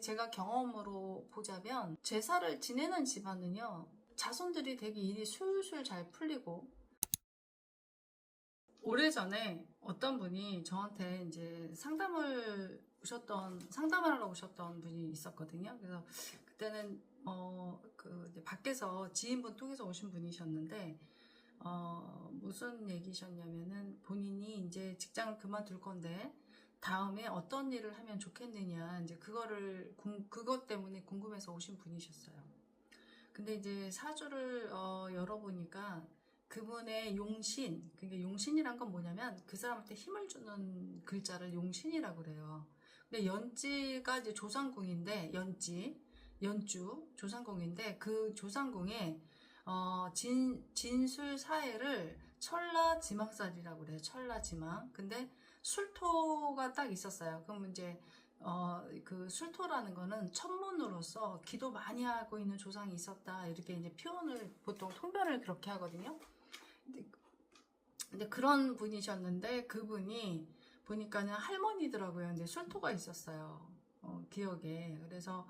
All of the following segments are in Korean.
제가 경험으로 보자면 제사를 지내는 집안은요, 자손들이 되게 일이 술술 잘 풀리고. 오래전에 어떤 분이 저한테 이제 상담을 하러 오셨던 분이 있었거든요. 그래서 그때는 이제 밖에서 지인분 통해서 오신 분이셨는데, 무슨 얘기셨냐면은 본인이 이제 직장을 그만둘 건데 다음에 어떤 일을 하면 좋겠느냐, 이제 그것 때문에 궁금해서 오신 분이셨어요. 근데 이제 사주를 열어보니까 그분의 용신, 그게 용신이란 건 뭐냐면 그 사람한테 힘을 주는 글자를 용신이라고 그래요. 근데 연지가 이제 조상궁인데, 연주 조상궁인데, 그 조상궁에 진술사해를 철라지망살이라고 그래요. 철라지망. 근데 술토가 딱 있었어요. 그럼 이제 그 술토라는 거는 천문으로서 기도 많이 하고 있는 조상이 있었다, 이렇게 이제 표현을, 보통 통변을 그렇게 하거든요. 근데 그런 분이셨는데, 그분이 보니까는 할머니더라고요. 근데 술토가 있었어요. 기억에. 그래서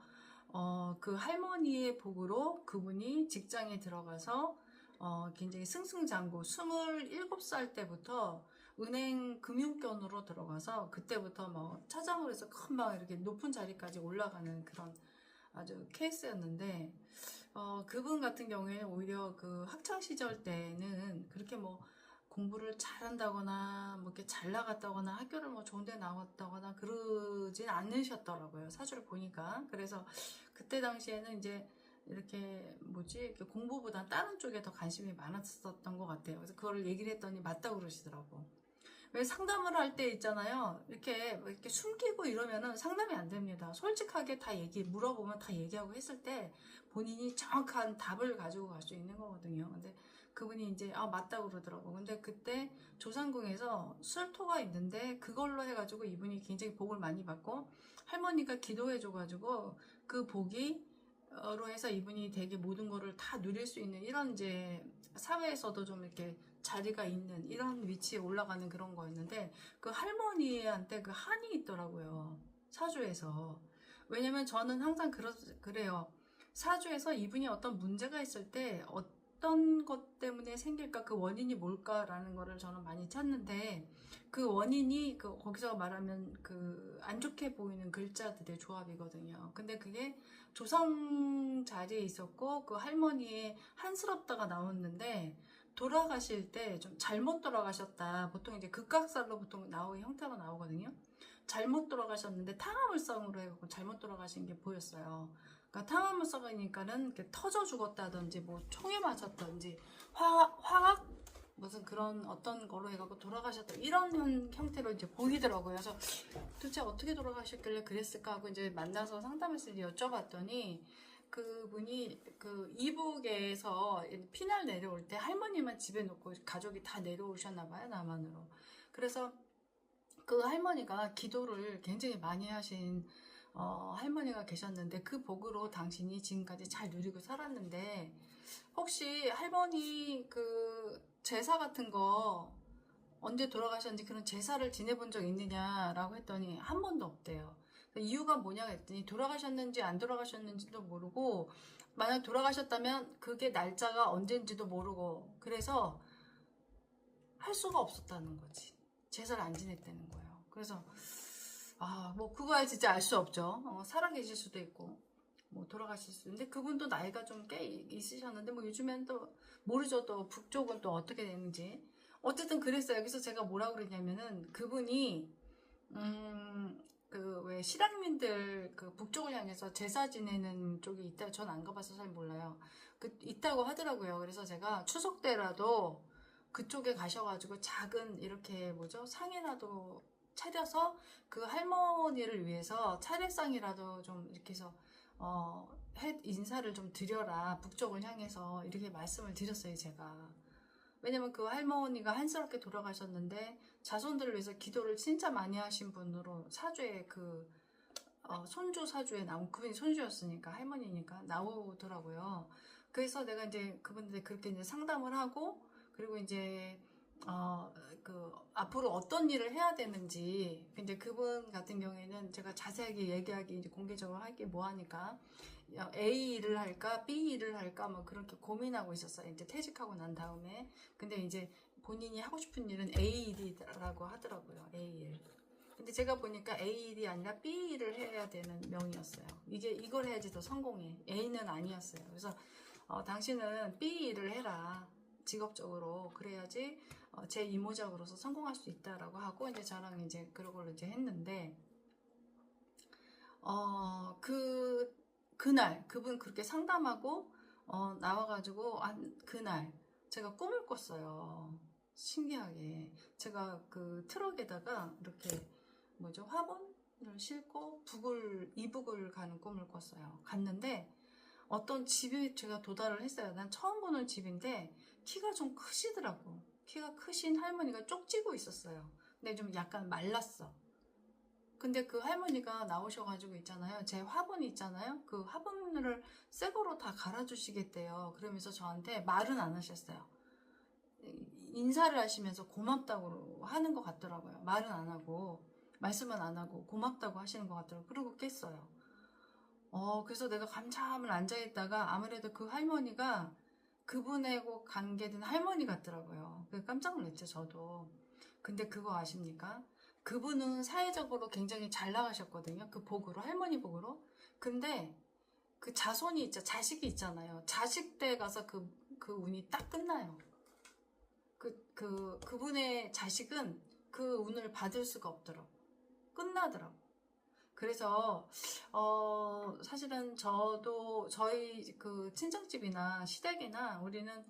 그 할머니의 복으로 그분이 직장에 들어가서 굉장히 승승장구, 27살 때부터 은행 금융권으로 들어가서 그때부터 뭐 차장으로 해서 큰 막 이렇게 높은 자리까지 올라가는 그런 아주 케이스였는데, 그분 같은 경우에는 오히려 그 학창 시절 때는 그렇게 뭐 공부를 잘한다거나 뭐 이렇게 잘 나갔다거나 학교를 뭐 좋은 데 나왔다거나 그러진 않으셨더라고요. 사주를 보니까. 그래서 그때 당시에는 이제 이렇게 공부보단 다른 쪽에 더 관심이 많았었던 것 같아요. 그래서 그걸 얘기를 했더니 맞다고 그러시더라고. 왜 상담을 할 때 있잖아요. 이렇게 숨기고 이러면은 상담이 안 됩니다. 솔직하게 다 물어보면 다 얘기하고 했을 때 본인이 정확한 답을 가지고 갈 수 있는 거거든요. 근데 그분이 이제 맞다고 그러더라고. 근데 그때 조상궁에서 술토가 있는데 그걸로 해가지고 이분이 굉장히 복을 많이 받고, 할머니가 기도해줘가지고 그 복이로 해서 이분이 되게 모든 거를 다 누릴 수 있는, 이런 이제 사회에서도 좀 이렇게 자리가 있는 이런 위치에 올라가는 그런 거였는데, 그 할머니한테 그 한이 있더라고요. 사주에서. 왜냐면 저는 항상 그래요. 사주에서 이분이 어떤 문제가 있을 때 어떤 것 때문에 생길까, 그 원인이 뭘까라는 거를 저는 많이 찾는데, 그 원인이 거기서 말하면 그 안 좋게 보이는 글자들의 조합이거든요. 근데 그게 조상 자리에 있었고, 그 할머니의 한스럽다가 나왔는데, 돌아가실 때 좀 잘못 돌아가셨다. 보통 이제 극각살로 보통 형태가 나오거든요. 잘못 돌아가셨는데 탕화물성으로 해갖고 잘못 돌아가신 게 보였어요. 그러니까 탕화물성이니까는 이렇게 터져 죽었다든지, 뭐 총에 맞았든지, 화학 무슨 그런 어떤 거로 해갖고 돌아가셨다, 이런 형태로 이제 보이더라고요. 그래서 도대체 어떻게 돌아가셨길래 그랬을까 하고 이제 만나서 상담했을 때 여쭤봤더니, 그분이 그 이북에서 피날 내려올 때 할머니만 집에 놓고 가족이 다 내려오셨나봐요, 남한으로. 그래서 그 할머니가 기도를 굉장히 많이 하신 할머니가 계셨는데, 그 복으로 당신이 지금까지 잘 누리고 살았는데, 혹시 할머니 그 제사 같은 거 언제 돌아가셨는지, 그런 제사를 지내본 적 있느냐라고 했더니 한 번도 없대요. 이유가 뭐냐고 했더니 돌아가셨는지 안 돌아가셨는지도 모르고, 만약 돌아가셨다면 그게 날짜가 언젠지도 모르고, 그래서 할 수가 없었다는 거지. 제사를 안 지냈다는 거예요. 그래서 뭐 그거야 진짜 알 수 없죠. 살아계실 수도 있고 뭐 돌아가실 수도 있는데, 그분도 나이가 좀 꽤 있으셨는데, 뭐 요즘엔 또 모르죠. 또 북쪽은 또 어떻게 되는지. 어쨌든 그랬어요. 그래서 제가 뭐라고 그랬냐면은, 그분이 그 왜 실향민들 그 북쪽을 향해서 제사 지내는 쪽이 있다. 전 안 가봐서 잘 몰라요. 있다고 하더라고요. 그래서 제가 추석 때라도 그쪽에 가셔가지고 작은 이렇게 상이라도 차려서 그 할머니를 위해서 차례상이라도 좀 이렇게 해서 인사를 좀 드려라, 북쪽을 향해서, 이렇게 말씀을 드렸어요, 제가. 왜냐면 그 할머니가 한스럽게 돌아가셨는데 자손들을 위해서 기도를 진짜 많이 하신 분으로 사주에 손주 사주에 그분이 손주였으니까, 할머니니까 나오더라고요. 그래서 내가 이제 그분들 그렇게 이제 상담을 하고, 그리고 이제 앞으로 어떤 일을 해야 되는지, 근데 그분 같은 경우에는 제가 자세하게 얘기하기, 이제 공개적으로 할게 뭐하니까, A 일을 할까, B 일을 할까, 뭐 그렇게 고민하고 있었어요. 이제 퇴직하고 난 다음에. 근데 이제 본인이 하고 싶은 일은 A 일이라고 하더라고요. A 일. 근데 제가 보니까 A 일이 아니라 B 일을 해야 되는 명이었어요. 이걸 해야지 더 성공해. A는 아니었어요. 그래서, 당신은 B 일을 해라. 직업적으로. 그래야지, 제 이모작으로서 성공할 수 있다라고 하고, 이제 저랑 이제 그런 걸로 이제 했는데, 그날, 그분 그렇게 상담하고, 나와가지고, 그날, 제가 꿈을 꿨어요. 신기하게. 제가 그 트럭에다가 이렇게, 화분을 싣고 이북을 가는 꿈을 꿨어요. 갔는데, 어떤 집에 제가 도달을 했어요. 난 처음 보는 집인데, 키가 좀 크시더라고. 키가 크신 할머니가 쪽지고 있었어요. 근데 좀 약간 말랐어. 근데 그 할머니가 나오셔가지고 있잖아요. 제 화분 있잖아요. 그 화분을 새 거로 다 갈아주시겠대요. 그러면서 저한테 말은 안 하셨어요. 인사를 하시면서 고맙다고 하는 것 같더라고요. 말은 안 하고, 말씀은 안 하고, 고맙다고 하시는 것 같더라고요. 그러고 깼어요. 그래서 내가 감잠을 앉아있다가 아무래도 그 할머니가 그분하고 관계된 할머니 같더라고요. 그래서 깜짝 놀랐죠, 저도. 근데 그거 아십니까? 그분은 사회적으로 굉장히 잘 나가셨거든요. 그 복으로, 할머니 복으로. 근데 그 자식이 있잖아요. 자식 때 가서 그 운이 딱 끝나요. 그분의 자식은 그 운을 받을 수가 없더라고. 끝나더라고. 그래서, 사실은 저희 그 친정집이나 시댁이나 우리는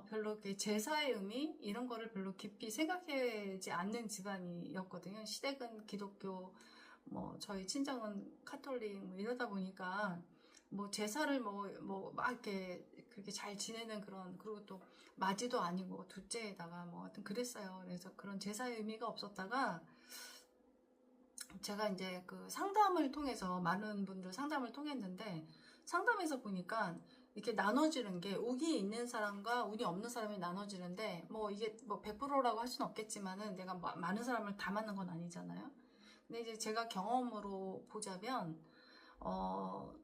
별로 이렇게 제사의 의미 이런 거를 별로 깊이 생각하지 않는 집안이었거든요. 시댁은 기독교, 저희 친정은 카톨릭 이러다 보니까 제사를 막 이렇게 그렇게 잘 지내는 그리고 또 맞이도 아니고 둘째에다가 하여튼 그랬어요. 그래서 그런 제사의 의미가 없었다가 제가 이제 그 상담을 통해서 많은 분들 상담을 통했는데 상담에서 보니까 이렇게 나눠지는 게 운이 있는 사람과 운이 없는 사람이 나눠지는데 이게 100%라고 할 수는 없겠지만은 내가 많은 사람을 다 만난 건 아니잖아요. 근데 이제 제가 경험으로 보자면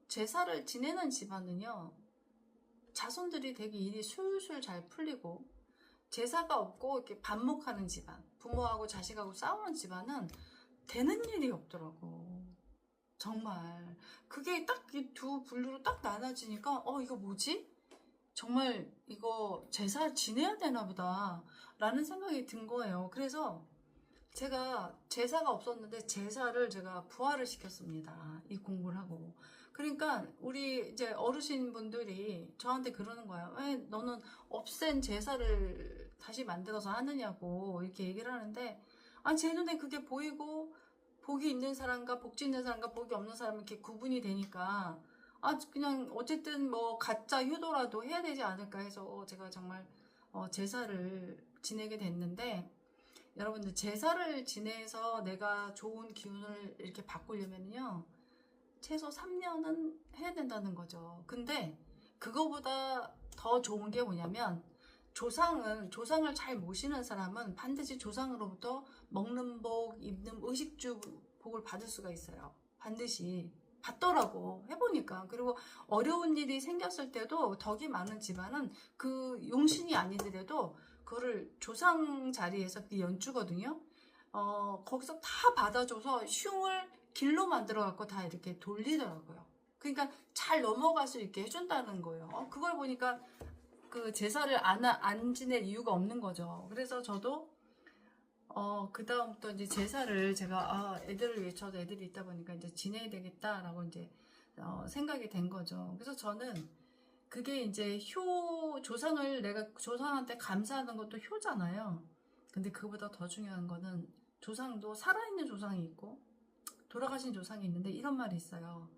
제사를 지내는 집안은요 자손들이 되게 일이 술술 잘 풀리고 제사가 없고 이렇게 반목하는 집안 부모하고 자식하고 싸우는 집안은 되는 일이 없더라고. 정말 그게 딱 이 두 분류로 딱 나눠지니까 이거 뭐지? 정말 이거 제사 지내야 되나 보다 라는 생각이 든 거예요. 그래서 제가 제사가 없었는데 제사를 제가 부활을 시켰습니다. 이 공부를 하고. 그러니까 우리 이제 어르신 분들이 저한테 그러는 거예요. 왜 너는 없앤 제사를 다시 만들어서 하느냐고 이렇게 얘기를 하는데 제 눈에 그게 보이고 복이 있는 사람과 복지 있는 사람과 복이 없는 사람이 이렇게 구분이 되니까 그냥 어쨌든 가짜 효도라도 해야 되지 않을까 해서 제가 정말 제사를 지내게 됐는데 여러분들 제사를 지내서 내가 좋은 기운을 이렇게 바꾸려면요 최소 3년은 해야 된다는 거죠. 근데 그거보다 더 좋은 게 뭐냐면 조상을 잘 모시는 사람은 반드시 조상으로부터 먹는 복, 입는 의식주 복을 받을 수가 있어요. 반드시 받더라고 해보니까. 그리고 어려운 일이 생겼을 때도 덕이 많은 집안은 그 용신이 아니더라도 그거를 조상 자리에서 그게 연주거든요. 거기서 다 받아줘서 흉을 길로 만들어 갖고 다 이렇게 돌리더라고요. 그러니까 잘 넘어갈 수 있게 해준다는 거예요. 그걸 보니까 그 제사를 안 지낼 이유가 없는 거죠. 그래서 저도 그 다음부터 이제 제사를 제가 애들을 위해 저도 애들이 있다 보니까 이제 지내야 되겠다라고 이제 생각이 된 거죠. 그래서 저는 그게 이제 조상을 내가 조상한테 감사하는 것도 효잖아요. 근데 그보다 더 중요한 거는 조상도 살아있는 조상이 있고 돌아가신 조상이 있는데 이런 말이 있어요.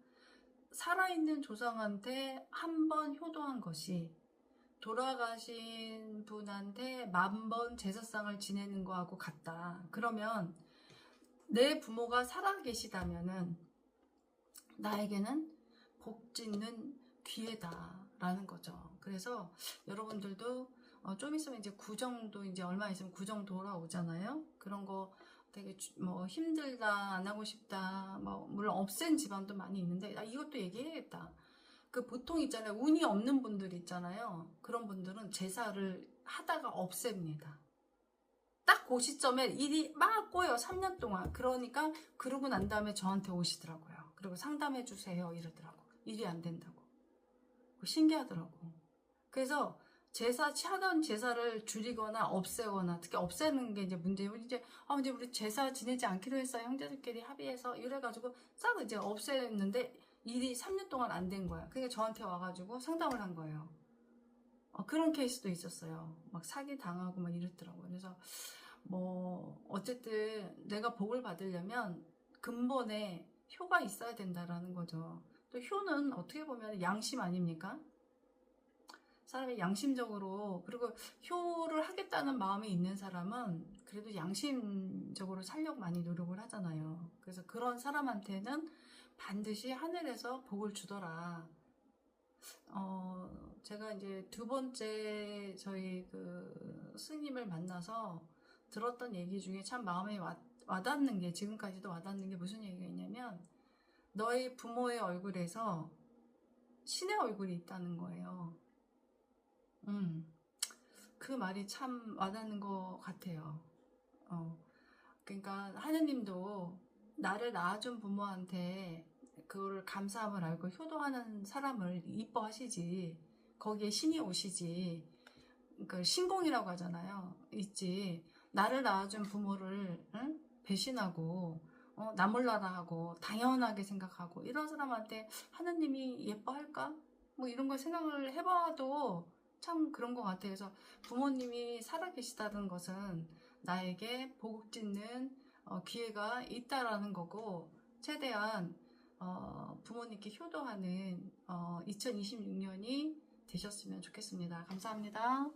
살아있는 조상한테 한 번 효도한 것이 돌아가신 분한테 10,000번 제사상을 지내는 거하고 같다. 그러면 내 부모가 살아계시다면은 나에게는 복 짓는 기회다라는 거죠. 그래서 여러분들도 좀 있으면 이제 구정도 이제 얼마 있으면 구정 돌아오잖아요. 그런 거 되게 뭐 힘들다, 안 하고 싶다, 뭐 물론 없앤 집안도 많이 있는데 이것도 얘기해야겠다. 그 보통 있잖아요. 운이 없는 분들 있잖아요. 그런 분들은 제사를 하다가 없앱니다. 딱 그 시점에 일이 막 꼬여 3년 동안. 그러니까 그러고 난 다음에 저한테 오시더라고요. 그리고 상담해 주세요 이러더라고. 일이 안 된다고. 신기하더라고. 그래서 하던 제사를 줄이거나 없애거나, 특히 없애는 게 이제 문제예요. 이제 우리 제사 지내지 않기로 했어요. 형제들끼리 합의해서 이래가지고 싹 이제 없애는데 일이 3년 동안 안 된 거야. 그러니까 저한테 와가지고 상담을 한 거예요. 그런 케이스도 있었어요. 막 사기 당하고 막 이랬더라고요. 그래서 뭐 어쨌든 내가 복을 받으려면 근본에 효가 있어야 된다라는 거죠. 또 효는 어떻게 보면 양심 아닙니까? 사람이 양심적으로, 그리고 효를 하겠다는 마음이 있는 사람은 그래도 양심적으로 살려고 많이 노력을 하잖아요. 그래서 그런 사람한테는 반드시 하늘에서 복을 주더라. 제가 이제 두 번째 저희 그 스님을 만나서 들었던 얘기 중에 참 마음에 와닿는 게, 지금까지도 와닿는 게 무슨 얘기가 있냐면, 너희 부모의 얼굴에서 신의 얼굴이 있다는 거예요. 그 말이 참 와닿는 것 같아요. 그러니까 하느님도 나를 낳아준 부모한테 그거를 감사함을 알고 효도하는 사람을 이뻐하시지, 거기에 신이 오시지. 그러니까 신공이라고 하잖아요. 있지. 나를 낳아준 부모를 배신하고 나 몰라라 하고 당연하게 생각하고 이런 사람한테 하느님이 예뻐할까? 뭐 이런 걸 생각을 해봐도 참 그런 것 같아요. 그래서 부모님이 살아계시다는 것은 나에게 복을 짓는 기회가 있다라는 거고, 최대한 부모님께 효도하는 2026년이 되셨으면 좋겠습니다. 감사합니다.